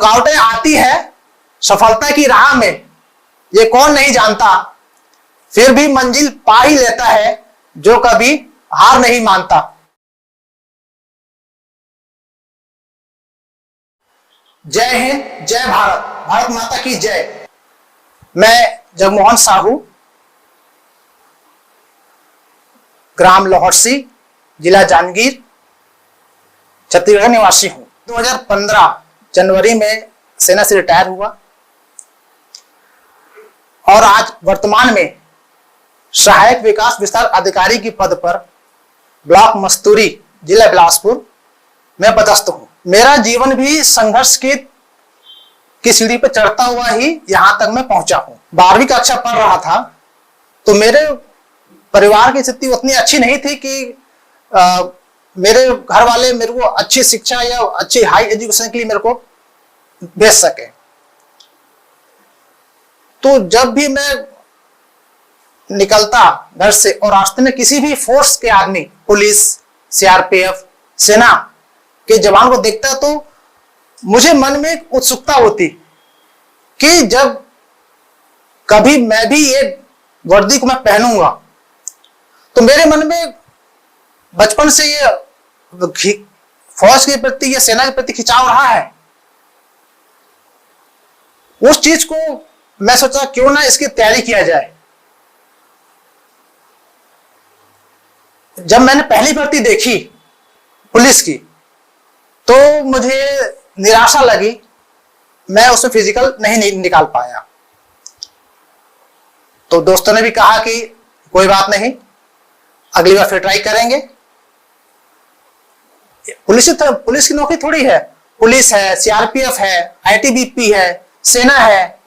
रुकावटें आती है सफलता की राह में, ये कौन नहीं जानता, फिर भी मंजिल पा ही लेता है जो कभी हार नहीं मानता। जय हिंद, जय भारत, भारत माता की जय। मैं जगमोहन साहू, ग्राम लोहरसी, जिला जांजगीर, छत्तीसगढ़ निवासी हूं। 2015 जनवरी में सेना से रिटायर हुआ और आज वर्तमान में सहायक विकास विस्तार अधिकारी के पद पर ब्लॉक मस्तूरी, जिला बिलासपुर में पदस्थ हूं। मेरा जीवन भी संघर्ष की सीढ़ी पर चढ़ता हुआ ही यहां तक मैं पहुंचा हूं। 12वीं कक्षा पढ़ रहा था तो मेरे परिवार की स्थिति उतनी अच्छी नहीं थी कि मेरे घर वाले मेरे को अच्छी शिक्षा या अच्छी हाई एजुकेशन के लिए मेरे को भेज सके। तो जब भी मैं निकलता घर से और रास्ते में किसी भी फोर्स के आदमी, पुलिस, सीआरपीएफ, सेना के जवान को देखता तो मुझे मन में एक उत्सुकता होती कि जब कभी मैं भी ये वर्दी को मैं पहनूंगा तो मेरे मन में बचपन से ये फौज के प्रति या सेना के प्रति खिंचाव रहा है। उस चीज को मैं सोचा क्यों ना इसकी तैयारी किया जाए। जब मैंने पहली भर्ती देखी पुलिस की तो मुझे निराशा लगी, मैं उसमें फिजिकल नहीं निकाल पाया। तो दोस्तों ने भी कहा कि कोई बात नहीं, अगली बार फिर ट्राई करेंगे। पुलिस की नौकरी थोड़ी है, पुलिस है, सीआरपीएफ है, आईटीबीपी है, सेना है,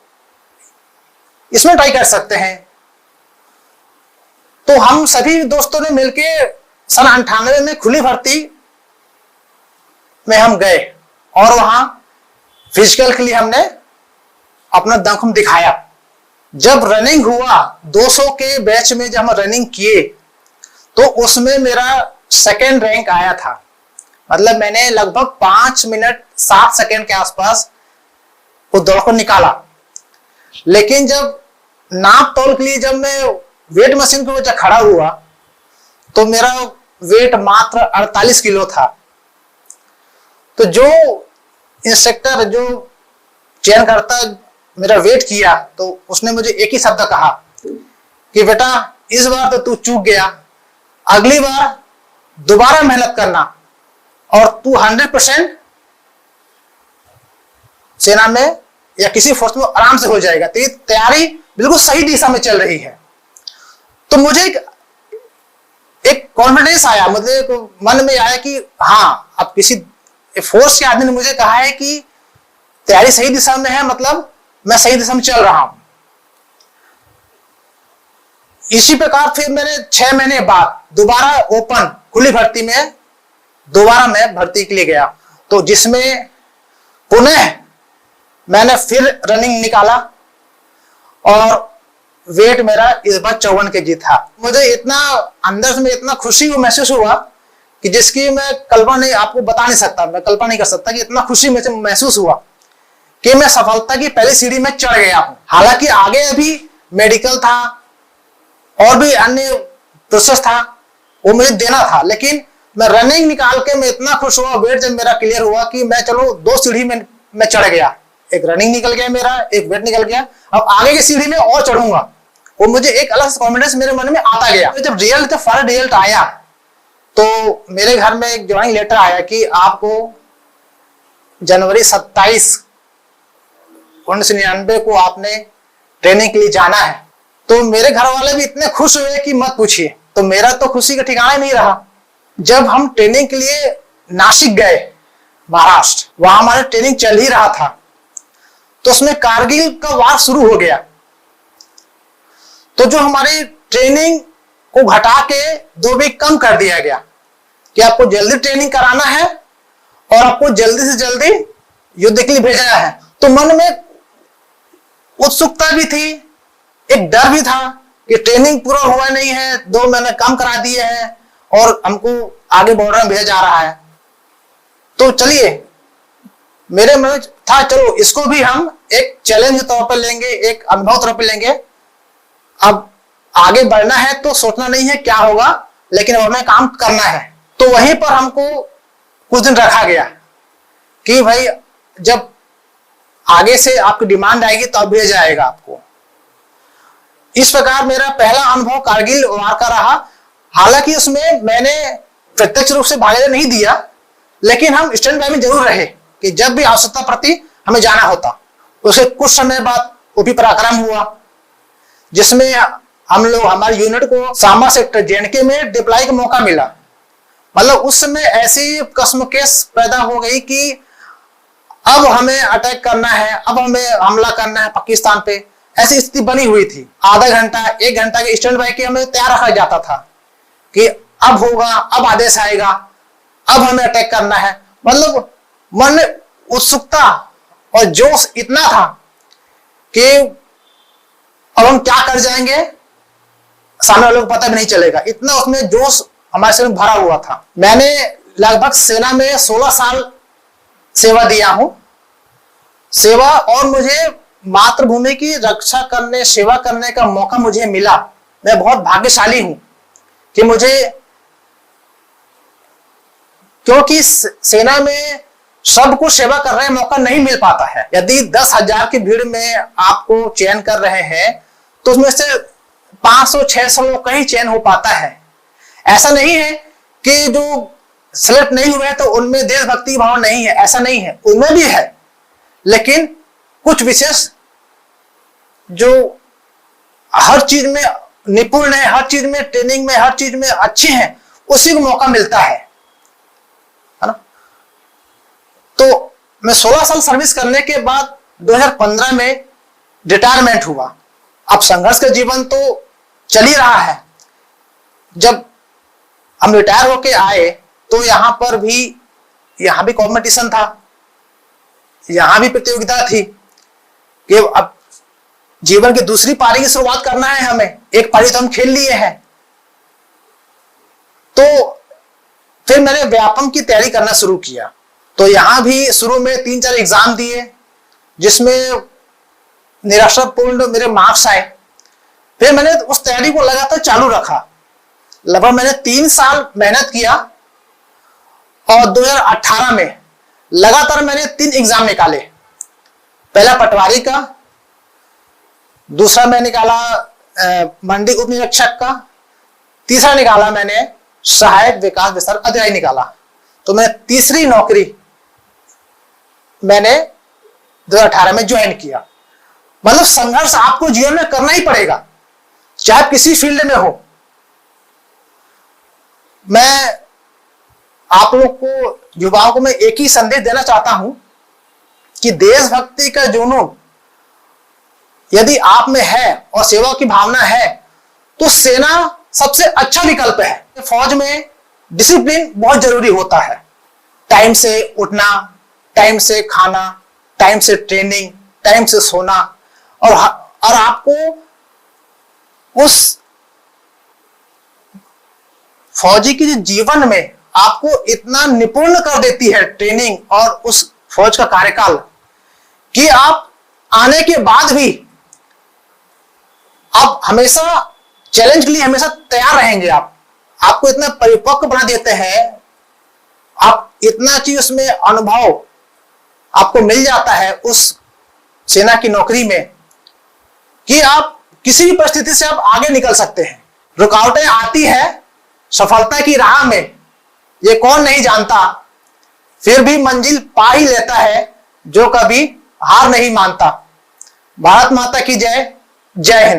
इसमें ट्राई कर सकते हैं। तो हम सभी दोस्तों ने मिलके सन 98 में खुली भर्ती में हम गए और वहां फिजिकल के लिए हमने अपना दमखम दिखाया। जब रनिंग हुआ 200 के बैच में, जब हम रनिंग किए तो उसमें मेरा सेकंड रैंक आया था। मतलब मैंने लगभग 5 मिनट 7 सेकंड के आसपास उस दौड़ को निकाला। लेकिन जब नाप तौल के लिए जब मैं वेट मशीन के ऊपर खड़ा हुआ तो मेरा वेट मात्र 48 किलो था। तो जो इंस्ट्रक्टर, जो चयन करता मेरा वेट किया तो उसने मुझे एक ही शब्द कहा कि बेटा इस बार तो तू चूक गया, अगली बार दोबारा मेहनत करना और तू 100% सेना में या किसी फोर्स में आराम से हो जाएगा। तेरी तैयारी बिल्कुल सही दिशा में चल रही है। तो मुझे एक कॉन्फिडेंस आया, मुझे मन में आया कि हाँ, अब किसी फोर्स के आदमी ने मुझे कहा है कि तैयारी सही दिशा में है, मतलब मैं सही दिशा में चल रहा हूं। इसी प्रकार फिर मैंने 6 महीने बाद दोबारा ओपन खुली भर्ती में दोबारा मैं भर्ती के लिए गया, तो जिसमें पुनः मैंने फिर रनिंग निकाला और वेट मेरा इस बार 54 kg था। मुझे इतना अंदर में इतना खुशी महसूस हुआ कि जिसकी मैं कल्पना नहीं, आपको बता नहीं सकता, मैं कल्पना नहीं कर सकता कि इतना खुशी मुझे महसूस हुआ कि मैं सफलता की पहली सीढ़ी में चढ़ गया हूं। हालांकि आगे अभी मेडिकल था और भी अन्य प्रोसेस था, वो मुझे देना था, लेकिन मैं रनिंग निकाल के मैं इतना खुश हुआ, वेट जब मेरा क्लियर हुआ कि मैं चलो 2 सीढ़ी में मैं चढ़ गया। एक रनिंग निकल गया मेरा, एक वेट निकल गया, अब आगे की सीढ़ी में और चढ़ूंगा। वो मुझे एक अलग कॉन्फिडेंस मेरे मन में आता गया। जब फाइनल रिजल्ट आया तो मेरे घर में एक ज्वाइनिंग लेटर आया कि आपको जनवरी 27 1999 को आपने ट्रेनिंग के लिए जाना है। तो मेरे घर वाले भी इतने खुश हुए कि मत पूछिए। तो मेरा तो खुशी का ठिकाना नहीं रहा। जब हम ट्रेनिंग के लिए नासिक गए, महाराष्ट्र, वहां हमारा ट्रेनिंग चल ही रहा था, तो उसमें कारगिल का वार शुरू हो गया। तो जो हमारी ट्रेनिंग को घटा के 2 वीक कम कर दिया गया कि आपको जल्दी ट्रेनिंग कराना है और आपको जल्दी से जल्दी युद्ध के लिए भेजना है। तो मन में उत्सुकता भी थी, एक डर भी था कि ट्रेनिंग पूरा हुआ नहीं है, 2 महीने कम करा दिए हैं और हमको आगे बॉर्डर में भेजा जा रहा है। तो चलिए, मेरे मन में था चलो इसको भी हम एक चैलेंज के तौर पर लेंगे, एक अनुभव तौर पर लेंगे। अब आगे बढ़ना है तो सोचना नहीं है क्या होगा, लेकिन हमें काम करना है। तो वहीं पर हमको कुछ दिन रखा गया कि भाई जब आगे से आपकी डिमांड आएगी तो अब भेजा जाएगा आपको। इस प्रकार मेरा पहला अनुभव कारगिल वार का रहा। हालांकि उसमें मैंने प्रत्यक्ष रूप से भागीदारी नहीं दिया, लेकिन हम स्टैंड बाय में जरूर रहे कि जब भी आवश्यकता पड़ती हमें जाना होता। उसके कुछ समय बाद ओपी पराक्रम हुआ, जिसमें हम लोग हमारे यूनिट को सांबा सेक्टर जेएंडके में डिप्लॉय का मौका मिला। मतलब उस समय ऐसी कश्मकश पैदा हो गई कि अब हमें अटैक करना है, अब हमें हमला करना है पाकिस्तान पे, ऐसी स्थिति बनी हुई थी। आधा घंटा 1 घंटा के स्टैंड बाय के हमें तैयार रखा जाता था कि अब होगा, अब आदेश आएगा, अब हमें अटैक करना है। मतलब मन में उत्सुकता और जोश इतना था कि अब हम क्या कर जाएंगे सामने वालों को पता भी नहीं चलेगा, इतना उसमें जोश हमारे शरीर में भरा हुआ था। मैंने लगभग सेना में 16 साल सेवा दिया हूं। सेवा और मुझे मातृभूमि की रक्षा करने, सेवा करने का मौका मुझे मिला। मैं बहुत भाग्यशाली हूं कि मुझे, क्योंकि सेना में सबको सेवा कर रहे मौका नहीं मिल पाता है। यदि 10,000 की भीड़ में आपको चयन कर रहे हैं तो उसमें से 500-600 लोग का ही चयन हो पाता है। ऐसा नहीं है कि जो सिलेक्ट नहीं हुए तो उनमें देशभक्ति भाव नहीं है, ऐसा नहीं है, उनमें भी है। लेकिन कुछ विशेष जो हर चीज में निपुण है, हर चीज में ट्रेनिंग में, हर चीज में अच्छे हैं, उसी को मौका मिलता है ना। तो मैं 16 साल सर्विस करने के बाद 2015 में रिटायरमेंट हुआ। अब संघर्ष का जीवन तो चल ही रहा है। जब हम रिटायर होके आए तो यहां भी कॉम्पिटिशन था, यहां भी प्रतियोगिता थी कि अब जीवन की दूसरी पारी की शुरुआत करना है हमें। एक पारी तो हम खेल लिए हैं। तो फिर मैंने व्यापम की तैयारी करना शुरू किया। तो यहां भी शुरू में 3-4 एग्जाम दिए, जिसमें निराशापूर्ण मेरे मार्क्स आए। फिर मैंने उस तैयारी को लगातार चालू रखा। लगभग मैंने 3 साल मेहनत किया और 2018 में लगातार मैंने 3 एग्जाम निकाले। पहला पटवारी का, दूसरा मैं निकाला मंडी उप निरीक्षक का, तीसरा निकाला मैंने सहायक विकास विस्तार अधिकारी निकाला। तो मैं तीसरी नौकरी मैंने 2018 में ज्वाइन किया। मतलब संघर्ष आपको जीवन में करना ही पड़ेगा, चाहे किसी फील्ड में हो। मैं आप लोग को, युवाओं को मैं एक ही संदेश देना चाहता हूं कि देशभक्ति का जुनून यदि आप में है और सेवा की भावना है तो सेना सबसे अच्छा विकल्प है। फौज में डिसिप्लिन बहुत जरूरी होता है। टाइम से उठना, टाइम से खाना, टाइम से ट्रेनिंग, टाइम से सोना, और आपको उस फौजी की जीवन में आपको इतना निपुण कर देती है ट्रेनिंग और उस फौज का कार्यकाल कि आप आने के बाद भी आप हमेशा चैलेंज के लिए हमेशा तैयार रहेंगे। आपको इतना परिपक्व बना देते हैं, आप इतना चीज उसमें अनुभव आपको मिल जाता है उस सेना की नौकरी में कि आप किसी भी परिस्थिति से आप आगे निकल सकते हैं। रुकावटें आती है सफलता की राह में, ये कौन नहीं जानता, फिर भी मंजिल पा ही लेता है जो कभी हार नहीं मानता। भारत माता की जय। जय हिंद।